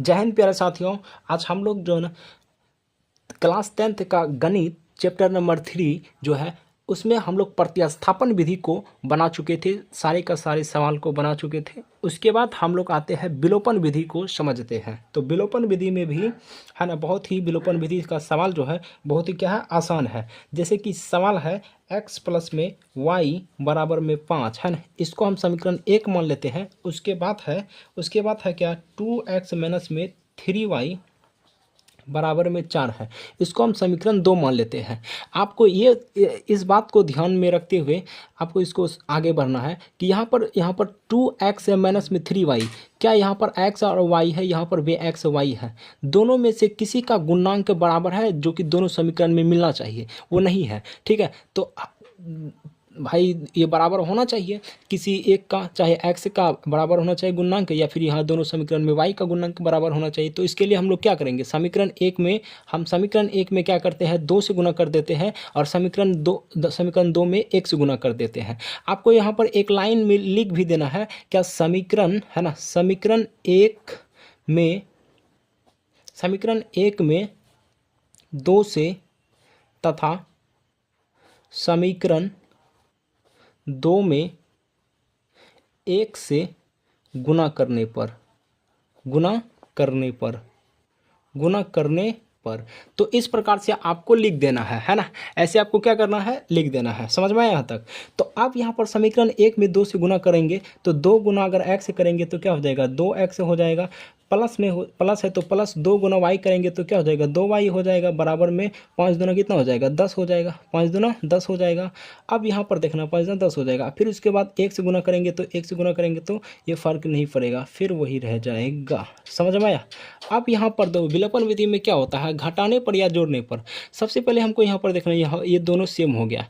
जय हिंद प्यारे साथियों। आज हम लोग जो है ना क्लास 10th का गणित चैप्टर नंबर 3 जो है उसमें हम लोग प्रतिस्थापन विधि को बना चुके थे, सारे का सारे सवाल को बना चुके थे। उसके बाद हम लोग आते हैं विलोपन विधि को समझते हैं। तो विलोपन विधि में भी है ना बहुत ही विलोपन विधि का सवाल जो है बहुत ही क्या है आसान है। जैसे कि सवाल है x प्लस में y बराबर में 5 है ना, इसको हम समीकरण 1 मान लेते हैं। उसके बाद है क्या 2x माइनस में 3y बराबर में 4 है, इसको हम समीकरण 2 मान लेते हैं। आपको ये इस बात को ध्यान में रखते हुए आपको इसको आगे बढ़ना है कि यहाँ पर 2x माइनस में 3y, क्या यहाँ पर x और y है, यहाँ पर भी x y है। दोनों में से किसी का गुणांक बराबर है जो कि दोनों समीकरण में मिलना चाहिए, वो नहीं है। ठीक है, तो भाई ये बराबर होना चाहिए किसी एक का, चाहे x का बराबर होना चाहिए गुणांक, या फिर यहाँ दोनों समीकरण में y का गुणांक बराबर होना चाहिए। तो इसके लिए हम लोग क्या करेंगे, समीकरण एक में क्या करते हैं 2 से गुना कर देते हैं, और समीकरण 2 में 1 से गुना कर देते हैं। आपको यहाँ पर एक लाइन में लिख भी देना है क्या, समीकरण है ना, समीकरण एक में 2 से तथा समीकरण 2 में 1 से गुना करने पर तो इस प्रकार से आपको लिख देना है ना। ऐसे आपको क्या करना है, लिख देना है। समझ में आया यहाँ तक? तो आप यहाँ पर समीकरण 1 में 2 से गुना करेंगे तो 2 गुना अगर x से करेंगे तो क्या हो जाएगा, 2x हो जाएगा। प्लस है तो प्लस 2 गुना y करेंगे तो क्या हो जाएगा, 2y हो जाएगा। बराबर में 5 दूना कितना हो जाएगा, 10 हो जाएगा। 5 दूना 10 हो जाएगा। अब यहाँ पर देखना 5 दूना 10 हो जाएगा। फिर उसके बाद 1 से गुना करेंगे तो ये फर्क नहीं पड़ेगा, फिर वही रह जाएगा। समझ में आया? अब यहाँ पर दो विलोपन विधि में क्या होता है, घटाने पर या जोड़ने पर। सबसे पहले हमको यहाँ पर देखना, ये दोनों सेम हो गया,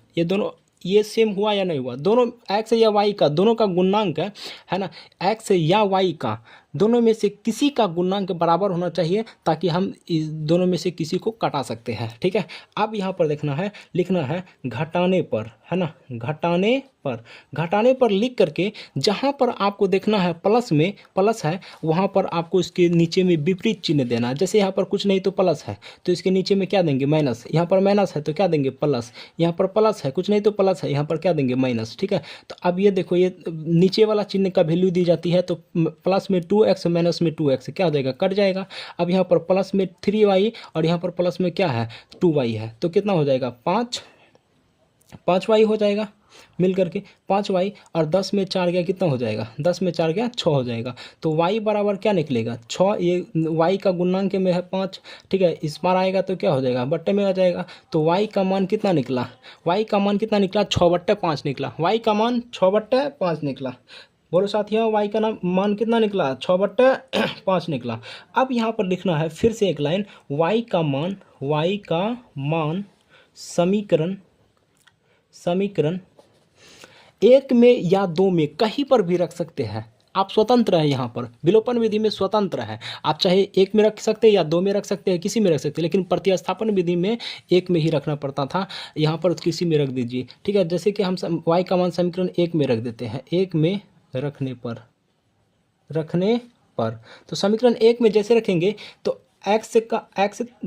ये सेम हुआ या नहीं हुआ। दोनों x या y का दोनों का गुणांक है ना, x या y का दोनों में से किसी का गुणांक बराबर होना चाहिए, ताकि हम इस दोनों में से किसी को घटा सकते हैं। ठीक है, अब यहाँ पर देखना है, लिखना है घटाने पर, है ना, घटाने पर लिख करके जहाँ पर आपको देखना है प्लस है, वहाँ पर आपको इसके नीचे में विपरीत चिन्ह देना है। जैसे यहाँ पर कुछ नहीं तो प्लस है तो इसके नीचे में क्या देंगे, माइनस। यहाँ पर माइनस है तो क्या देंगे, प्लस। यहाँ पर प्लस है, कुछ नहीं तो प्लस है, यहाँ पर क्या देंगे, माइनस। ठीक है, तो अब ये देखो, ये नीचे वाला चिन्ह का वैल्यू दी जाती है, तो प्लस में 2x माइनस में 2x क्या हो जाएगा, कट जाएगा। अब यहाँ पर प्लस में 3y और यहाँ पर प्लस में क्या है 2y है, तो कितना हो जाएगा, 5y हो जाएगा मिल करके 5y, और 10 में 4 गया कितना हो जाएगा, 10 में 4 गया 6 हो जाएगा। तो y बराबर क्या निकलेगा, 6। ये y का गुणांक में है 5। ठीक है, इस बार आएगा तो क्या हो जाएगा, बट्टे में आ जाएगा। तो y का मान कितना निकला, 6/5 निकला। y का मान 6/5 निकला। बोलो साथियों, y का मान कितना निकला, 6/5 निकला। अब यहाँ पर लिखना है फिर से एक लाइन, y का मान समीकरण 1 में या 2 में कहीं पर भी रख सकते हैं। आप स्वतंत्र हैं, यहाँ पर विलोपन विधि में स्वतंत्र है। आप चाहे 1 में रख सकते हैं या 2 में रख सकते हैं, किसी में रख सकते हैं, लेकिन प्रतिस्थापन विधि में 1 में ही रखना पड़ता था। यहाँ पर किसी में रख दीजिए। ठीक है, जैसे कि हम y का मान समीकरण 1 में रख देते हैं, 1 में रखने पर तो समीकरण 1 में जैसे रखेंगे तो x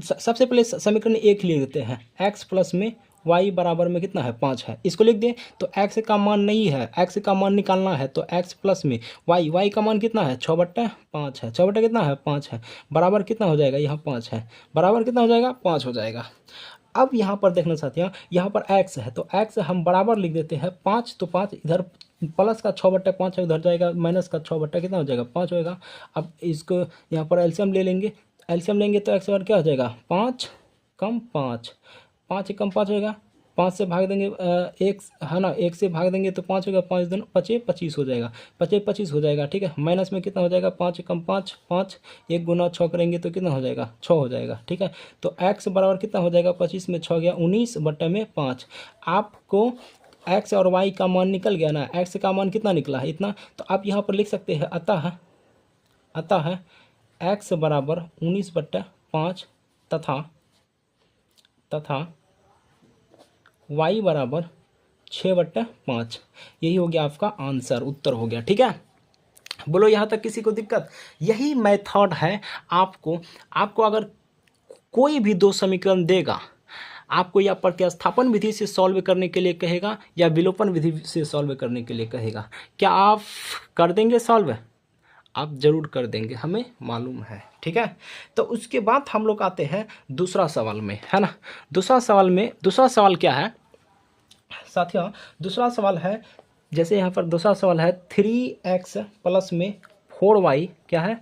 सबसे पहले समीकरण 1 लिख देते हैं, x प्लस में y बराबर में कितना है, 5 है। इसको लिख दें तो x का मान नहीं है, x का मान निकालना है, तो x प्लस में y का मान कितना है, 6/5 है। 6 कितना है, 5 है। बराबर कितना हो जाएगा, यहाँ 5 है, बराबर कितना हो जाएगा, 5 हो जाएगा। अब यहाँ पर देखना साथियों, यहाँ पर x है तो x हम बराबर लिख देते हैं 5, तो 5 इधर प्लस का 6/5 है, उधर जाएगा माइनस का 6 कितना हो जाएगा, 5 होएगा। अब इसको यहाँ पर एलसीएम लेंगे तो x बार क्या हो जाएगा, 5 कम 5, 5 कम 5 होएगा। 5 से भाग देंगे 1 है ना, 1 से भाग देंगे तो 5 होगा, 5 दूनी 25 हो जाएगा, 25 हो जाएगा। ठीक है, माइनस में कितना हो जाएगा, 5 कम 5, 1 गुना 6 करेंगे तो कितना हो जाएगा, 6 हो जाएगा। ठीक है, तो x बराबर कितना हो जाएगा, 25 में 6 गया 19/5। आपको x और y का मान निकल गया ना, x का मान कितना निकला है, इतना। तो आप यहाँ पर लिख सकते हैं, अतः x बराबर 19/5 तथा y बराबर 6/5। यही हो गया आपका आंसर, उत्तर हो गया। ठीक है, बोलो यहाँ तक किसी को दिक्कत? यही मेथड है। आपको अगर कोई भी दो समीकरण देगा, आपको या प्रतिस्थापन विधि से सॉल्व करने के लिए कहेगा या विलोपन विधि से सॉल्व करने के लिए कहेगा, क्या आप कर देंगे सॉल्व? आप जरूर कर देंगे, हमें मालूम है, ठीक है। तो उसके बाद हम लोग आते हैं दूसरा सवाल में, है ना। दूसरा सवाल क्या है साथियों? दूसरा सवाल है, जैसे यहाँ पर दूसरा सवाल है 3x प्लस में 4y, क्या है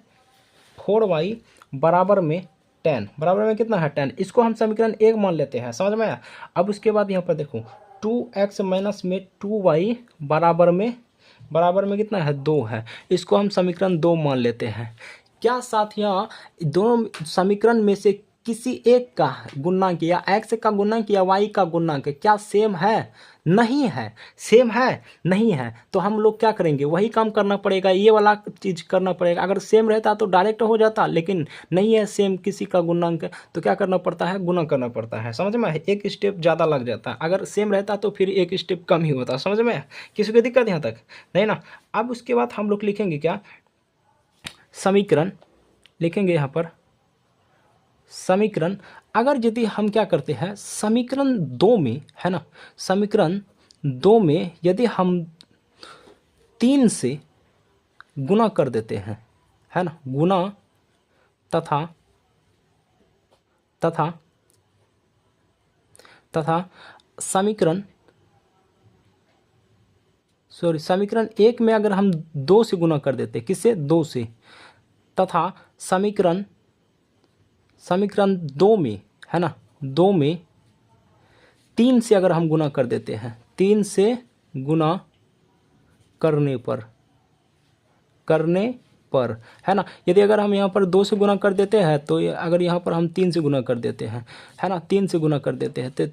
4y बराबर में 10, बराबर में कितना है 10। इसको हम समीकरण 1 मान लेते हैं, समझ में आया। अब उसके बाद यहाँ पर देखो 2x माइनस में 2y बराबर में कितना है 2 है। इसको हम समीकरण 2 मान लेते हैं। क्या साथियों दोनों समीकरण में से किसी एक का गुणांक या x का गुणांक या y का गुणांक क्या सेम है? नहीं है। सेम है नहीं है, तो हम लोग क्या करेंगे, वही काम करना पड़ेगा, ये वाला चीज़ करना पड़ेगा। अगर सेम रहता तो डायरेक्ट हो जाता, लेकिन नहीं है सेम किसी का गुणांक, तो क्या करना पड़ता है, गुणा करना पड़ता है। समझ में? एक स्टेप ज़्यादा लग जाता है। अगर सेम रहता तो फिर एक स्टेप कम ही होता। समझ में? किसी को दिक्कत यहाँ तक नहीं ना। अब उसके बाद हम लोग लिखेंगे क्या, समीकरण लिखेंगे यहाँ पर समीकरण। अगर यदि हम क्या करते हैं समीकरण 2 में, है ना, समीकरण 2 में यदि हम 3 से गुणा कर देते हैं, है ना, गुणा तथा समीकरण 1 में अगर हम 2 से गुणा कर देते, किससे, 2 से, तथा समीकरण 2 में, है ना, 2 में 3 से अगर हम गुणा कर देते हैं, 3 से गुणा करने पर, है ना। यदि अगर हम यहाँ पर 2 से गुणा कर देते हैं, तो अगर यहाँ पर हम 3 से गुणा कर देते हैं, है ना, 3 से गुणा कर देते हैं, तो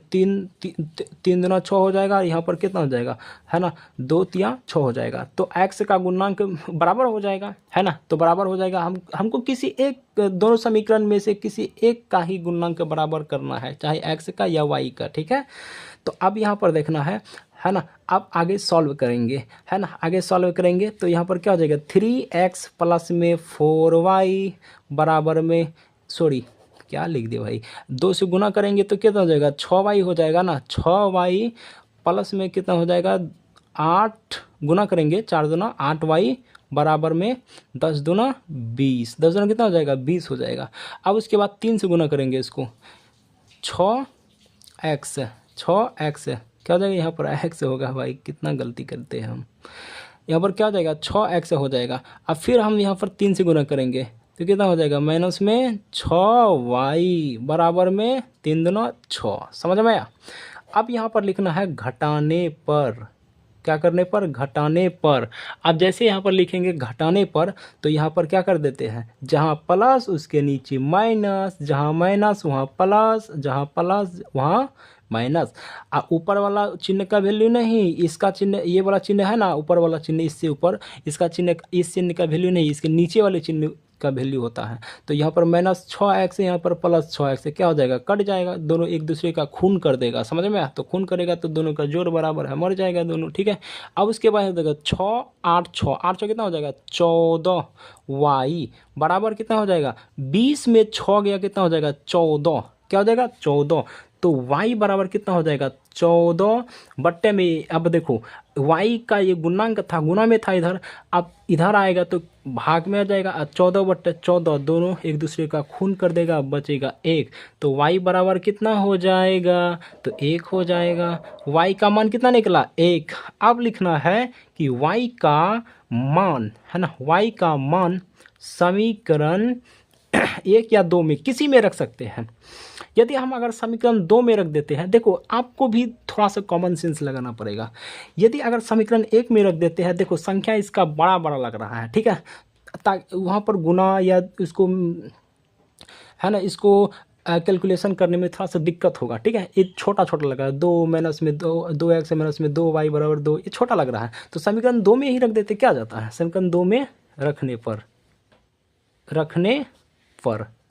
3 दूना 6 हो जाएगा। यहाँ पर कितना हो जाएगा, है ना, 2 तिया 6 हो जाएगा। तो x का गुणांक बराबर हो जाएगा, है ना, तो बराबर हो जाएगा। हमको किसी एक दोनों समीकरण में से किसी एक का ही गुणांक बराबर करना है, चाहे x का या y का, ठीक है। तो अब यहाँ पर देखना है ना। अब आगे सॉल्व करेंगे, है ना, आगे सॉल्व करेंगे तो यहाँ पर क्या हो जाएगा, 3x प्लस में 4y बराबर में, क्या लिख दिया भाई, 2 से गुना करेंगे तो कितना हो जाएगा, 6y हो जाएगा ना। 6y प्लस में कितना हो जाएगा, 8 गुना करेंगे, 4 दूना 8y बराबर में 10 दूना 20, 10 दूना कितना हो जाएगा, 20 हो जाएगा। अब उसके बाद 3 से गुना करेंगे इसको, 6x क्या हो जाएगा, यहाँ पर x होगा भाई, कितना गलती करते हैं हम। यहाँ पर क्या हो जाएगा, 6x हो जाएगा। अब फिर हम यहाँ पर 3 से गुना करेंगे तो कितना हो जाएगा, माइनस में 6y बराबर में 3 दूना 6। समझ में आया? अब यहाँ पर लिखना है घटाने पर, क्या करने पर, घटाने पर। अब जैसे यहाँ पर लिखेंगे घटाने पर, तो यहाँ पर क्या कर देते हैं, जहाँ प्लस उसके नीचे माइनस, जहाँ माइनस वहाँ प्लस, जहाँ प्लस वहाँ माइनस। ऊपर वाला चिन्ह का वैल्यू नहीं, इसका चिन्ह, ये वाला चिन्ह है ना, ऊपर वाला चिन्ह इससे ऊपर, इसका चिन्ह, इस चिन्ह का वैल्यू नहीं, इसके नीचे वाले चिन्ह का वैल्यू होता है। तो यहाँ पर माइनस 6x है, यहाँ पर प्लस 6x है, क्या हो जाएगा, कट जाएगा, दोनों एक दूसरे का खून कर देगा। समझ में आया? तो खून करेगा तो दोनों का जोड़ बराबर है, मर जाएगा दोनों, ठीक है। अब उसके बाद देखो 6 8 6 कितना हो जाएगा, 14y बराबर कितना हो जाएगा, 20 में 6 गया कितना हो जाएगा, 14, क्या हो जाएगा, 14। तो y बराबर कितना हो जाएगा, 14 बट्टे में, अब देखो y का ये गुणांक था, गुणा में था इधर, अब इधर आएगा तो भाग में आ जाएगा, 14 बट्टे 14 दोनों एक दूसरे का खून कर देगा, बचेगा 1। तो y बराबर कितना हो जाएगा, तो 1 हो जाएगा। y का मान कितना निकला, 1। अब लिखना है कि y का मान, है ना, y का मान समीकरण 1 या 2 में किसी में रख सकते हैं। यदि हम अगर समीकरण 2 में रख देते हैं, देखो आपको भी थोड़ा सा कॉमन सेंस लगाना पड़ेगा। यदि अगर समीकरण 1 में रख देते हैं, देखो संख्या इसका बड़ा बड़ा लग रहा है, ठीक है, ताकि वहाँ पर गुना या इसको, है ना, इसको कैलकुलेशन करने में थोड़ा सा दिक्कत होगा, ठीक है। ये छोटा छोटा लग रहा है, 2 माइनस में 2x माइनस में 2y बराबर 2, ये छोटा लग रहा है। तो समीकरण 2 में ही रख देते, क्या जाता है, समीकरण 2 में रखने पर,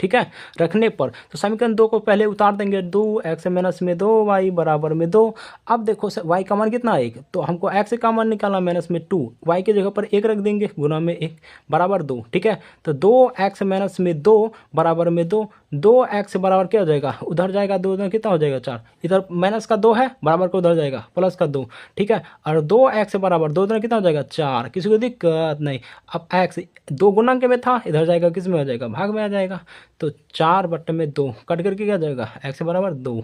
ठीक है, रखने पर तो समीकरण 2 को पहले उतार देंगे, 2x माइनस में 2y बराबर में 2। अब देखो y का मान कितना है 1, तो हमको x का मान निकालना माइनस में 2, y की जगह पर 1 रख देंगे गुना में 1 बराबर 2। ठीक है, तो 2x माइनस में 2 बराबर में 2, 2x बराबर क्या हो जाएगा, उधर जाएगा 2 उधर कितना हो जाएगा 4, इधर माइनस का 2 है बराबर का उधर जाएगा प्लस का 2। ठीक है, और 2x बराबर 2 उधर कितना हो जाएगा 4, किसी को दिक्कत नहीं। अब x 2 गुणांक में था, इधर जाएगा किस में आ जाएगा, भाग में आ जाएगा, तो 4/2 कट करके क्या जाएगा x बराबर 2।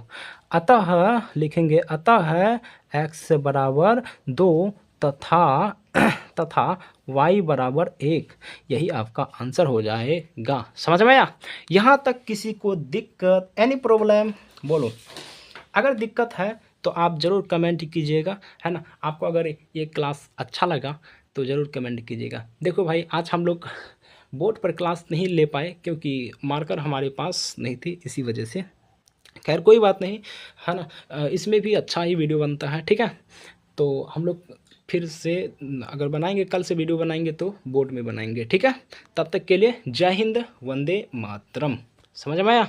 अतः लिखेंगे, अतः x बराबर 2 तथा y बराबर 1, यही आपका आंसर हो जाएगा। समझ में आया? यहाँ तक किसी को दिक्कत, एनी प्रॉब्लम बोलो। अगर दिक्कत है तो आप ज़रूर कमेंट कीजिएगा, है ना। आपको अगर ये क्लास अच्छा लगा तो ज़रूर कमेंट कीजिएगा। देखो भाई, आज हम लोग बोर्ड पर क्लास नहीं ले पाए क्योंकि मार्कर हमारे पास नहीं थी, इसी वजह से। खैर कोई बात नहीं, है ना, इसमें भी अच्छा ही वीडियो बनता है। ठीक है, तो हम लोग फिर से अगर बनाएंगे, कल से वीडियो बनाएंगे तो बोर्ड में बनाएंगे। ठीक है, तब तक के लिए जय हिंद, वंदे मातरम। समझ में आया?